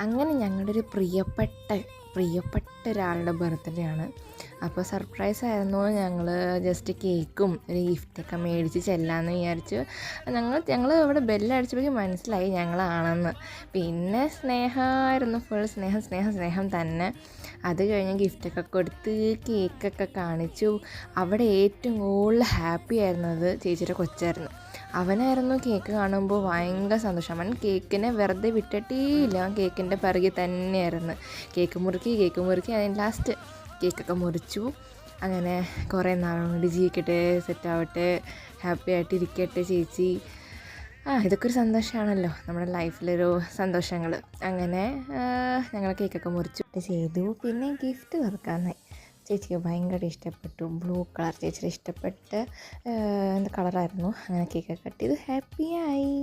അങ്ങനെ ഞങ്ങളുടെ ഒരു പ്രിയപ്പെട്ട ഒരാളുടെ ബർത്ത്ഡേ ആണ്. അപ്പോൾ സർപ്രൈസ് ആയിരുന്നു. ഞങ്ങൾ ജസ്റ്റ് കേക്കും ഒരു ഗിഫ്റ്റൊക്കെ മേടിച്ച് ചെല്ലാമെന്ന് വിചാരിച്ചു. ഞങ്ങൾ ഇവിടെ ബെല്ലടിച്ചപ്പോഴേക്കും മനസ്സിലായി ഞങ്ങളാണെന്ന്. പിന്നെ സ്നേഹമായിരുന്നു, ഫുൾ സ്നേഹം തന്നെ. അത് കഴിഞ്ഞ് ഗിഫ്റ്റൊക്കെ കൊടുത്ത് കേക്കൊക്കെ കാണിച്ചു. അവിടെ ഏറ്റവും കൂടുതൽ ഹാപ്പി ആയിരുന്നത് ചേച്ചിയുടെ കൊച്ചായിരുന്നു. അവനായിരുന്നു കേക്ക് കാണുമ്പോൾ ഭയങ്കര സന്തോഷം. അവൻ കേക്കിനെ വെറുതെ വിട്ടിട്ടേയില്ല, അവൻ കേക്കിൻ്റെ പിറകിൽ തന്നെയായിരുന്നു. കേക്ക് മുറുക്കി അതിന് ലാസ്റ്റ് കേക്കൊക്കെ മുറിച്ചു. അങ്ങനെ കുറേ നാളും കൂടി ജീവിക്കട്ടെ, സെറ്റാവട്ടെ, ഹാപ്പി ആയിട്ടിരിക്കട്ടെ ചേച്ചി. ഇതൊക്കെ ഒരു സന്തോഷമാണല്ലോ, നമ്മുടെ ലൈഫിലൊരു സന്തോഷങ്ങൾ. അങ്ങനെ ഞങ്ങൾ കേക്കൊക്കെ മുറിച്ചു ചെയ്തു. പിന്നെ ഗിഫ്റ്റ് തുറക്കാമെന്നായി. ചേച്ചിക്ക് ഭയങ്കര ഇഷ്ടപ്പെട്ടു. ബ്ലൂ കളർ ചേച്ചിയുടെ ഇഷ്ടപ്പെട്ട കളറായിരുന്നു. അങ്ങനെ കേക്കൊക്കെ കട്ട് ചെയ്ത് ഹാപ്പിയായി.